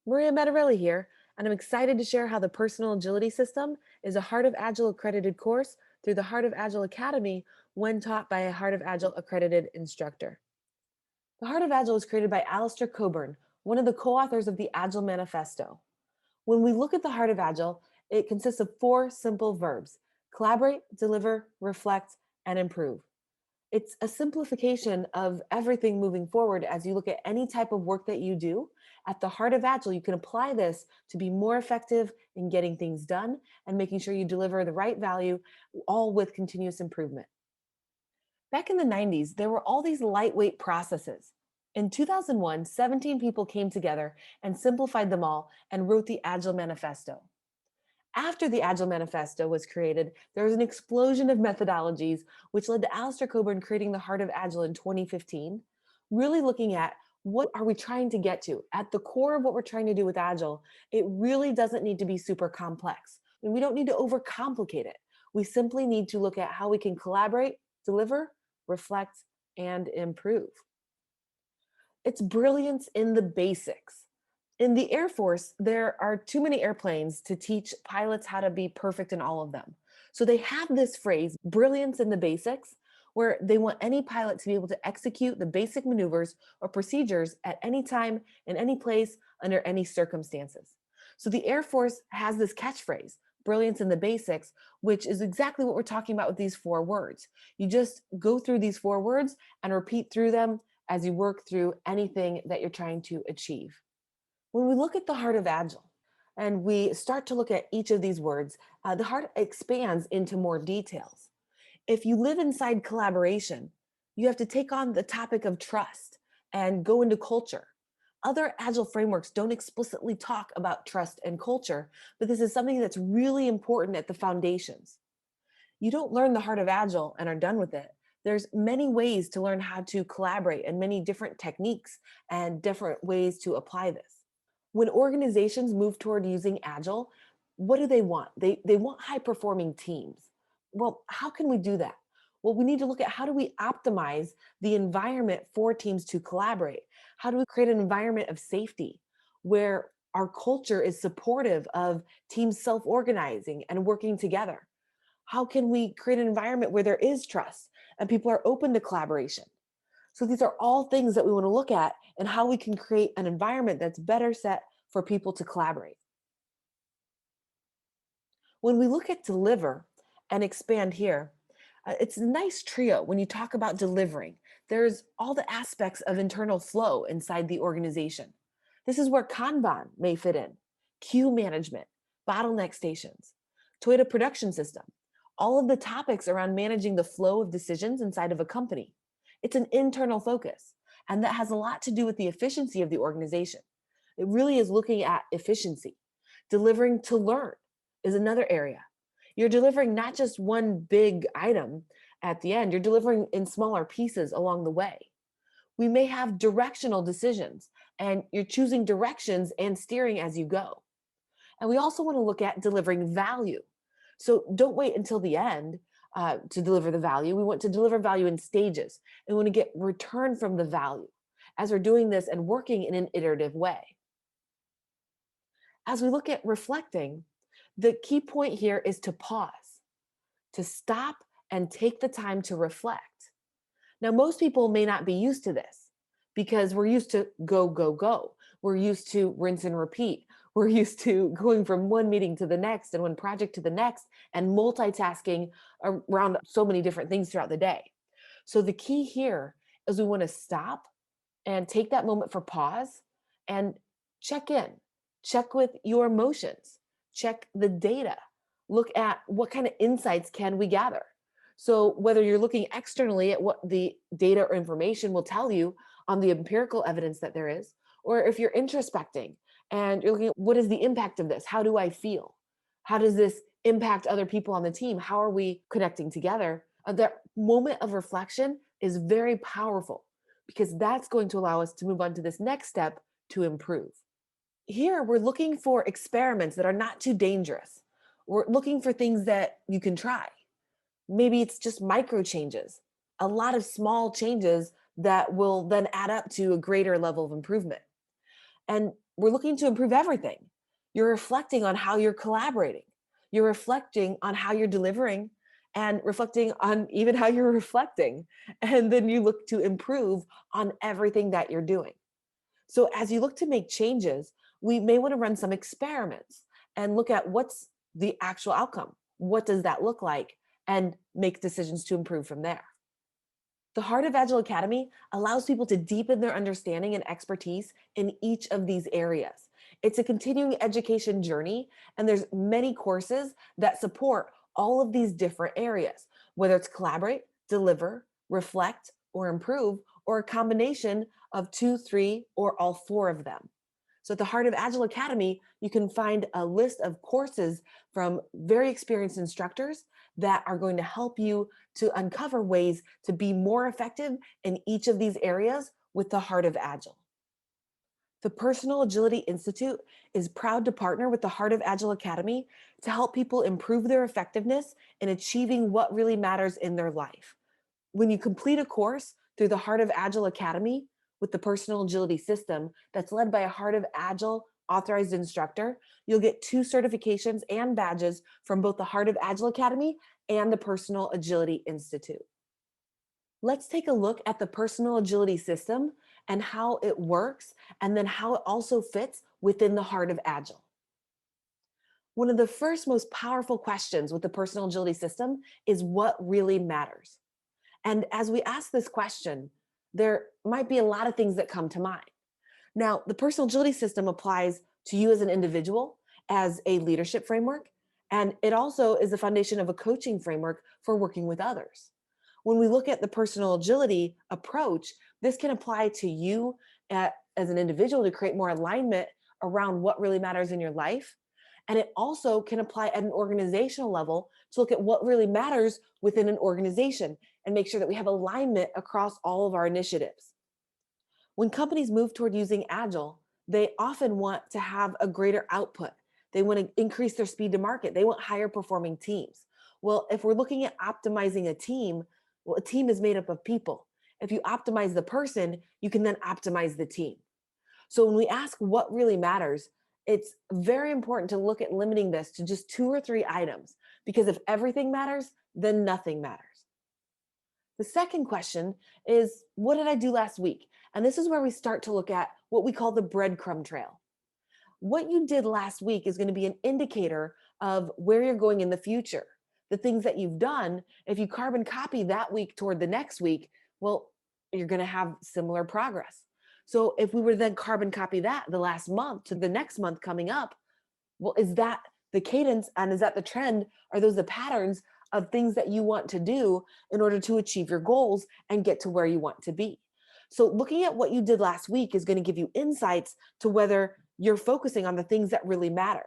Maria Matarelli here, and I'm excited to share how the Personal Agility System is a Heart of Agile accredited course through the Heart of Agile Academy when taught by a Heart of Agile accredited instructor. The Heart of Agile was created by Alistair Cockburn, one of the co-authors of the Agile Manifesto. When we look at the Heart of Agile, it consists of four simple verbs: collaborate, deliver, reflect, and improve. It's a simplification of everything moving forward as you look at any type of work that you do. At the Heart of Agile, you can apply this to be more effective in getting things done and making sure you deliver the right value, all with continuous improvement. Back in the 90s, there were all these lightweight processes. In 2001, 17 people came together and simplified them all and wrote the Agile Manifesto. After the Agile Manifesto was created, there was an explosion of methodologies, which led to Alistair Cockburn creating the Heart of Agile in 2015, really looking at what are we trying to get to. At the core of what we're trying to do with Agile, it really doesn't need to be super complex. And we don't need to overcomplicate it. We simply need to look at how we can collaborate, deliver, reflect, and improve. It's brilliance in the basics. In the Air Force, there are too many airplanes to teach pilots how to be perfect in all of them. So they have this phrase, brilliance in the basics, where they want any pilot to be able to execute the basic maneuvers or procedures at any time, in any place, under any circumstances. So the Air Force has this catchphrase, brilliance in the basics, which is exactly what we're talking about with these four words. You just go through these four words and repeat through them as you work through anything that you're trying to achieve. When we look at the Heart of Agile and we start to look at each of these words, the heart expands into more details. If you live inside collaboration, you have to take on the topic of trust and go into culture. Other Agile frameworks don't explicitly talk about trust and culture, but this is something that's really important at the foundations. You don't learn the Heart of Agile and are done with it. There's many ways to learn how to collaborate and many different techniques and different ways to apply this. When organizations move toward using Agile, what do they want? They want high performing teams. Well, how can we do that? Well, we need to look at how do we optimize the environment for teams to collaborate? How do we create an environment of safety where our culture is supportive of teams self organizing and working together? How can we create an environment where there is trust and people are open to collaboration? So these are all things that we want to look at and how we can create an environment that's better set for people to collaborate. When we look at deliver and expand here, it's a nice trio when you talk about delivering. There's all the aspects of internal flow inside the organization. This is where Kanban may fit in, queue management, bottleneck stations, Toyota production system, all of the topics around managing the flow of decisions inside of a company. It's an internal focus, and that has a lot to do with the efficiency of the organization. It really is looking at efficiency. Delivering to learn is another area. You're delivering not just one big item at the end, you're delivering in smaller pieces along the way. We may have directional decisions, and you're choosing directions and steering as you go. And we also want to look at delivering value. So don't wait until the end to deliver the value. We want to deliver value in stages, and we want to get return from the value as we're doing this and working in an iterative way. As we look at reflecting, the key point here is to pause, to stop and take the time to reflect. Now, most people may not be used to this because we're used to go, go, go. We're used to rinse and repeat. We're used to going from one meeting to the next and one project to the next and multitasking around so many different things throughout the day. So the key here is we want to stop and take that moment for pause and check in, check with your emotions, check the data, look at what kind of insights can we gather. So whether you're looking externally at what the data or information will tell you on the empirical evidence that there is, or if you're introspecting and you're looking at what is the impact of this? How do I feel? How does this impact other people on the team? How are we connecting together? That moment of reflection is very powerful because that's going to allow us to move on to this next step to improve. Here, we're looking for experiments that are not too dangerous. We're looking for things that you can try. Maybe it's just micro changes, a lot of small changes that will then add up to a greater level of improvement. And we're looking to improve everything. You're reflecting on how you're collaborating. You're reflecting on how you're delivering and reflecting on even how you're reflecting. And then you look to improve on everything that you're doing. So as you look to make changes, we may want to run some experiments and look at what's the actual outcome. What does that look like? And make decisions to improve from there. The Heart of Agile Academy allows people to deepen their understanding and expertise in each of these areas. It's a continuing education journey, and there's many courses that support all of these different areas, whether it's collaborate, deliver, reflect, or improve, or a combination of two, three, or all four of them. So at the Heart of Agile Academy, you can find a list of courses from very experienced instructors that are going to help you to uncover ways to be more effective in each of these areas with the Heart of Agile. The Personal Agility Institute is proud to partner with the Heart of Agile Academy to help people improve their effectiveness in achieving what really matters in their life. When you complete a course through the Heart of Agile Academy with the Personal Agility System that's led by a Heart of Agile authorized instructor, you'll get 2 certifications and badges from both the Heart of Agile Academy and the Personal Agility Institute. Let's take a look at the Personal Agility System and how it works, and then how it also fits within the Heart of Agile. One of the first most powerful questions with the Personal Agility System is what really matters. And as we ask this question, there might be a lot of things that come to mind. Now, the personal agility system applies to you as an individual, as a leadership framework, and it also is the foundation of a coaching framework for working with others. When we look at the personal agility approach, this can apply to you as an individual to create more alignment around what really matters in your life. And it also can apply at an organizational level to look at what really matters within an organization and make sure that we have alignment across all of our initiatives. When companies move toward using Agile, they often want to have a greater output. They want to increase their speed to market. They want higher performing teams. Well, if we're looking at optimizing a team, well, a team is made up of people. If you optimize the person, you can then optimize the team. So when we ask what really matters, it's very important to look at limiting this to just 2 or 3 items, because if everything matters, then nothing matters. The second question is, what did I do last week? And this is where we start to look at what we call the breadcrumb trail. What you did last week is going to be an indicator of where you're going in the future. The things that you've done, if you carbon copy that week toward the next week, well, you're going to have similar progress. So if we were to then carbon copy that the last month to the next month coming up, well, is that the cadence and is that the trend? Are those the patterns of things that you want to do in order to achieve your goals and get to where you want to be? So looking at what you did last week is going to give you insights to whether you're focusing on the things that really matter.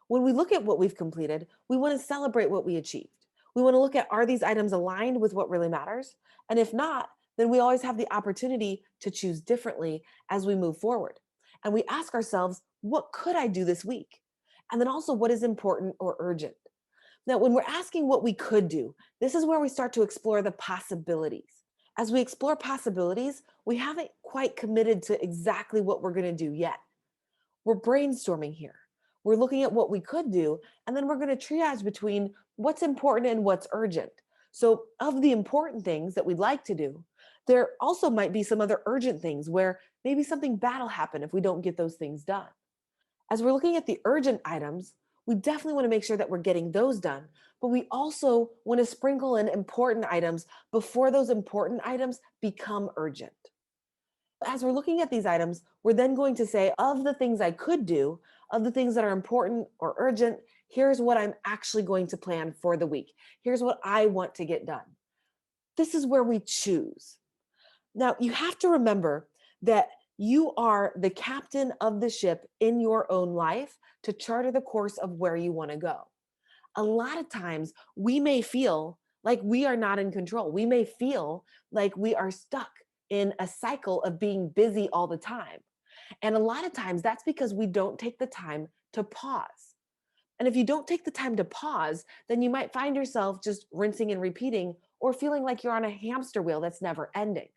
When we look at what we've completed, we want to celebrate what we achieved. We want to look at, are these items aligned with what really matters? And if not, then we always have the opportunity to choose differently as we move forward. And we ask ourselves, what could I do this week? And then also, what is important or urgent? Now, when we're asking what we could do, this is where we start to explore the possibilities. As we explore possibilities, we haven't quite committed to exactly what we're going to do yet. We're brainstorming here. We're looking at what we could do, and then we're going to triage between what's important and what's urgent. So, of the important things that we'd like to do, there also might be some other urgent things where maybe something bad will happen if we don't get those things done. As we're looking at the urgent items, we definitely want to make sure that we're getting those done, but we also want to sprinkle in important items before those important items become urgent. As we're looking at these items, we're then going to say, of the things I could do, of the things that are important or urgent, here's what I'm actually going to plan for the week. Here's what I want to get done. This is where we choose. Now, you have to remember that you are the captain of the ship in your own life to charter the course of where you want to go. A lot of times we may feel like we are not in control. We may feel like we are stuck in a cycle of being busy all the time. And a lot of times that's because we don't take the time to pause. And if you don't take the time to pause, then you might find yourself just rinsing and repeating or feeling like you're on a hamster wheel that's never ending.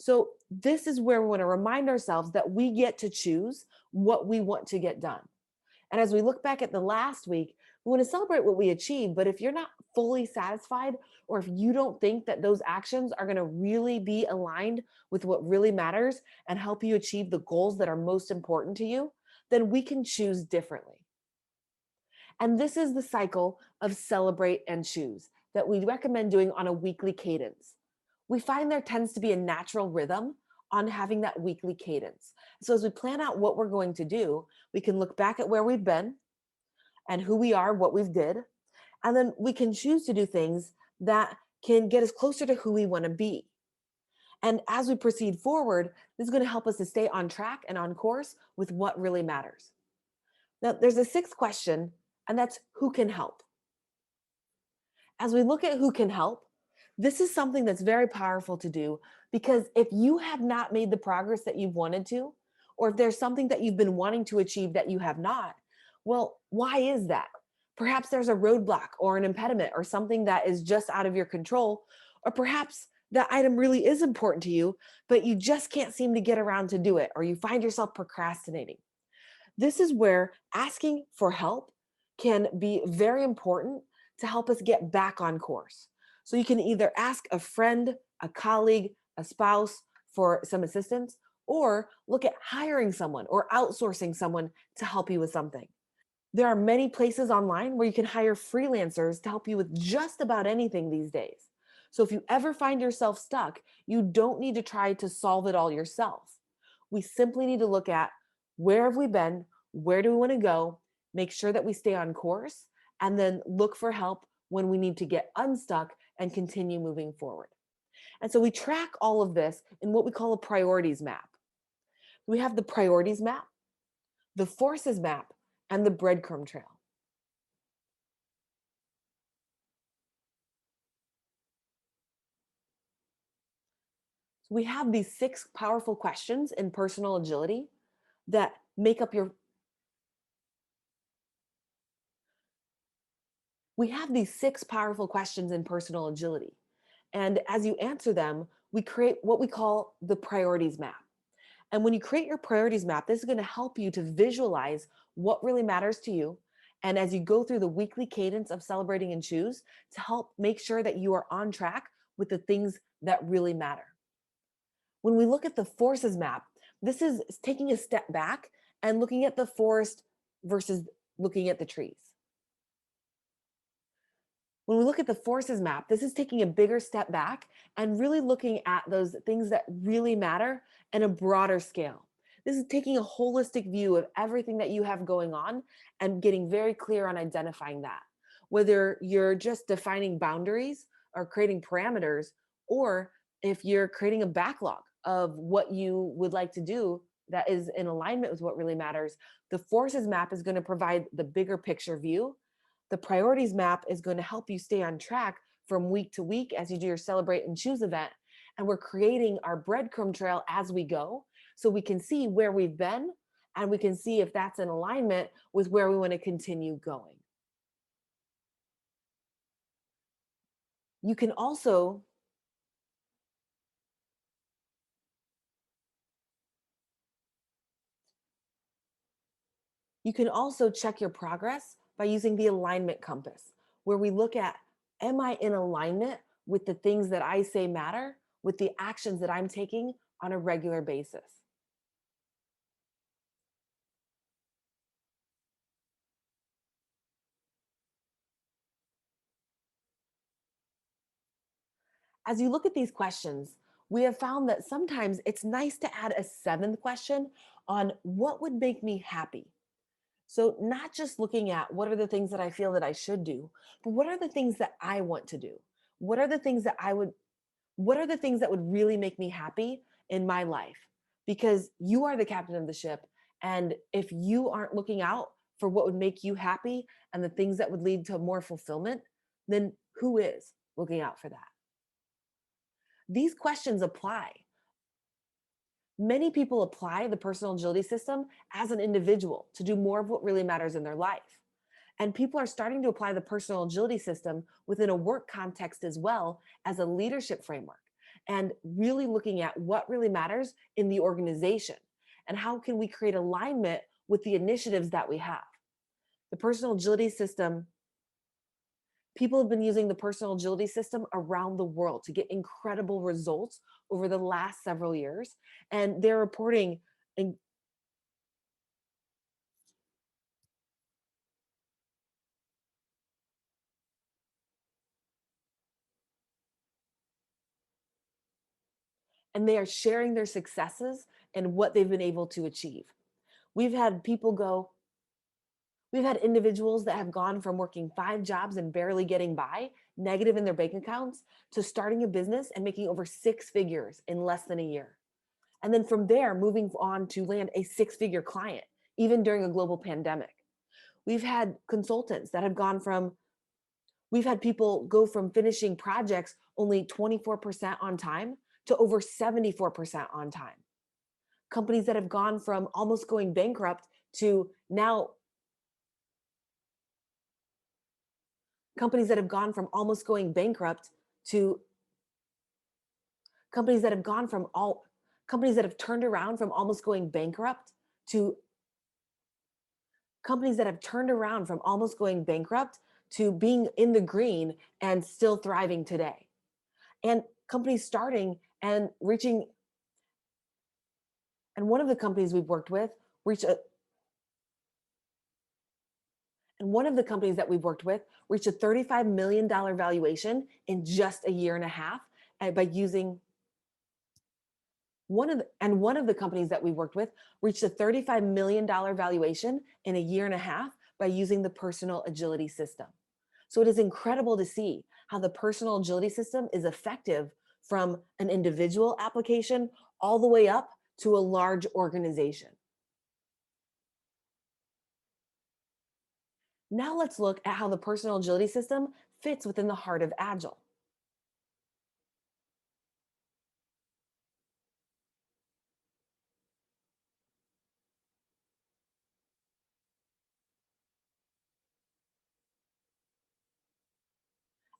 So, this is where we want to remind ourselves that we get to choose what we want to get done. And as we look back at the last week, we want to celebrate what we achieved. But if you're not fully satisfied, or if you don't think that those actions are going to really be aligned with what really matters and help you achieve the goals that are most important to you, then we can choose differently. And this is the cycle of celebrate and choose that we recommend doing on a weekly cadence. We find there tends to be a natural rhythm on having that weekly cadence. So as we plan out what we're going to do, we can look back at where we've been and who we are, what we've did, and then we can choose to do things that can get us closer to who we want to be. And as we proceed forward, this is going to help us to stay on track and on course with what really matters. Now, there's a sixth question, and that's who can help? As we look at who can help, this is something that's very powerful to do because if you have not made the progress that you've wanted to, or if there's something that you've been wanting to achieve that you have not, well, why is that? Perhaps there's a roadblock or an impediment or something that is just out of your control, or perhaps that item really is important to you, but you just can't seem to get around to do it, or you find yourself procrastinating. This is where asking for help can be very important to help us get back on course. So you can either ask a friend, a colleague, a spouse for some assistance, or look at hiring someone or outsourcing someone to help you with something. There are many places online where you can hire freelancers to help you with just about anything these days. So if you ever find yourself stuck, you don't need to try to solve it all yourself. We simply need to look at where have we been, where do we want to go, make sure that we stay on course, and then look for help when we need to get unstuck and continue moving forward. And so we track all of this in what we call a priorities map. We have the priorities map, the forces map, and the breadcrumb trail. So we have these six powerful questions in personal agility that make up your we have these six powerful questions in personal agility. And as you answer them, we create what we call the priorities map. And when you create your priorities map, this is going to help you to visualize what really matters to you. And as you go through the weekly cadence of celebrating and choose, to help make sure that you are on track with the things that really matter. When we look at the forces map, this is taking a step back and looking at the forest versus looking at the trees. When we look at the forces map, this is taking a bigger step back and really looking at those things that really matter in a broader scale. This is taking a holistic view of everything that you have going on and getting very clear on identifying that. Whether you're just defining boundaries or creating parameters, or if you're creating a backlog of what you would like to do that is in alignment with what really matters, the forces map is going to provide the bigger picture view. The priorities map is going to help you stay on track from week to week as you do your celebrate and choose event. And we're creating our breadcrumb trail as we go so we can see where we've been and we can see if that's in alignment with where we want to continue going. You can also You can also check your progress by using the alignment compass, where we look at, am I in alignment with the things that I say matter, with the actions that I'm taking on a regular basis? As you look at these questions, we have found that sometimes it's nice to add a seventh question on what would make me happy. So, not just looking at what are the things that I feel that I should do, but what are the things that I want to do? What are the things that I would what are the things that would really make me happy in my life? Because you are the captain of the ship. And if you aren't looking out for what would make you happy and the things that would lead to more fulfillment, then who is looking out for that? These questions apply. Many people apply the personal agility system as an individual to do more of what really matters in their life. And people are starting to apply the personal agility system within a work context as well as a leadership framework. and really looking at what really matters in the organization and how can we create alignment with the initiatives that we have. The personal agility system, people have been using the personal agility system around the world to get incredible results over the last several years. And they're reporting, and they are sharing their successes and what they've been able to achieve. We've had people go, we've had individuals that have gone from working 5 jobs and barely getting by, negative in their bank accounts, to starting a business and making over 6 figures in less than a year. And then from there, moving on to land a 6 figure client, even during a global pandemic. We've had consultants that have gone from, we've had people go from finishing projects only 24% on time to over 74% on time. Companies that have gone from almost going bankrupt to now, companies that have gone from almost going bankrupt to companies that have gone from all, companies that have turned around from almost going bankrupt to companies that have turned around from almost going bankrupt to being in the green and still thriving today. And companies starting and reaching, and one of the companies we've worked with reached a, and one of the companies that we've worked with reached a $35 million valuation in just a year and a half by using one of the companies that we worked with reached a $35 million valuation in a year and a half by using the personal agility system. So it is incredible to see how the personal agility system is effective from an individual application all the way up to a large organization. Now let's look at how the personal agility system fits within the heart of Agile.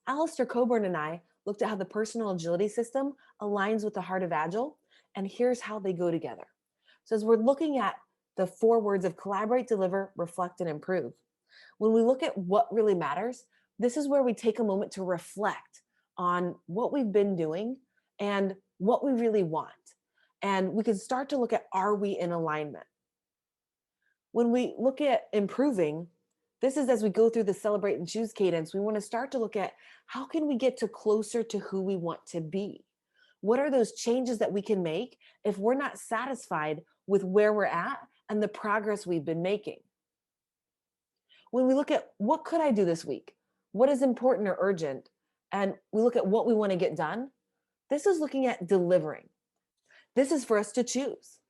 Alistair Cockburn and I looked at how the personal agility system aligns with the heart of Agile, and here's how they go together. So as we're looking at the 4 words of collaborate, deliver, reflect, and improve, when we look at what really matters, this is where we take a moment to reflect on what we've been doing and what we really want. And we can start to look at, are we in alignment? When we look at improving, this is as we go through the celebrate and choose cadence, we want to start to look at how can we get to closer to who we want to be? What are those changes that we can make if we're not satisfied with where we're at and the progress we've been making? When we look at what could I do this week? What is important or urgent? And we look at what we want to get done. This is looking at delivering. This is for us to choose.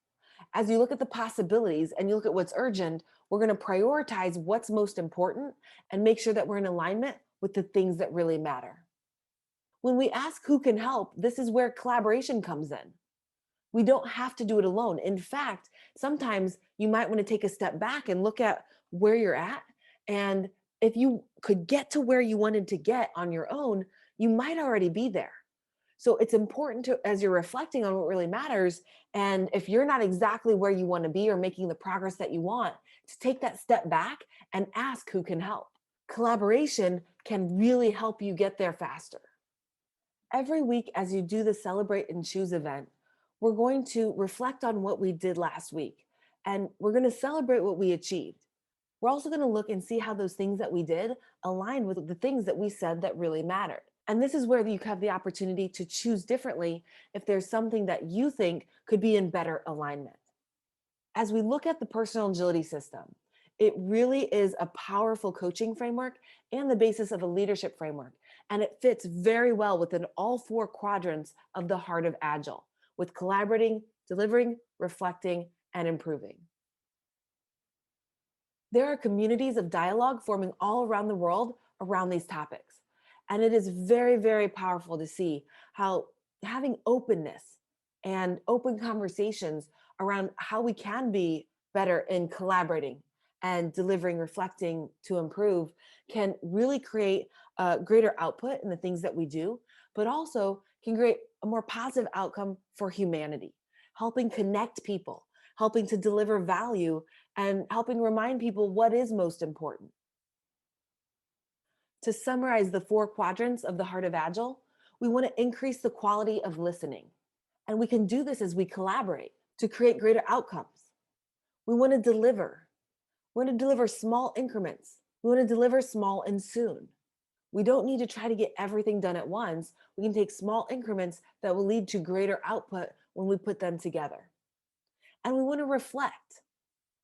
As you look at the possibilities and you look at what's urgent, we're going to prioritize what's most important and make sure that we're in alignment with the things that really matter. When we ask who can help, this is where collaboration comes in. We don't have to do it alone. In fact, sometimes you might want to take a step back and look at where you're at. And if you could get to where you wanted to get on your own, you might already be there. So it's important to, as you're reflecting on what really matters, and if you're not exactly where you want to be or making the progress that you want, to take that step back and ask who can help. Collaboration can really help you get there faster. Every week, as you do the Celebrate and Choose event, we're going to reflect on what we did last week, and we're going to celebrate what we achieved. We're also going to look and see how those things that we did align with the things that we said that really mattered. And this is where you have the opportunity to choose differently if there's something that you think could be in better alignment. As we look at the personal agility system, it really is a powerful coaching framework and the basis of a leadership framework. And it fits very well within all 4 quadrants of the heart of Agile, with collaborating, delivering, reflecting, and improving. There are communities of dialogue forming all around the world around these topics. And it is very, very powerful to see how having openness and open conversations around how we can be better in collaborating and delivering, reflecting to improve can really create a greater output in the things that we do, but also can create a more positive outcome for humanity, helping connect people, helping to deliver value, and helping remind people what is most important. To summarize the four quadrants of the Heart of Agile, we want to increase the quality of listening. And we can do this as we collaborate to create greater outcomes. We want to deliver. We want to deliver small increments. We want to deliver small and soon. We don't need to try to get everything done at once. We can take small increments that will lead to greater output when we put them together. And we want to reflect.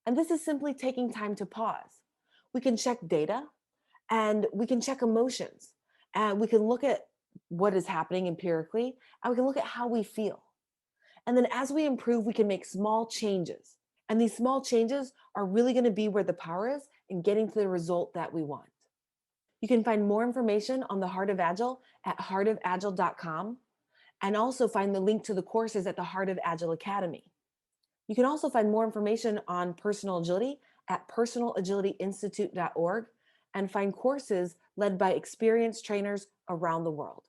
And this is simply taking time to pause. We can check data and we can check emotions and we can look at what is happening empirically and we can look at how we feel. And then as we improve, we can make small changes. And these small changes are really going to be where the power is in getting to the result that we want. You can find more information on the Heart of Agile at heartofagile.com and also find the link to the courses at the Heart of Agile Academy. You can also find more information on personal agility at personalagilityinstitute.org and find courses led by experienced trainers around the world.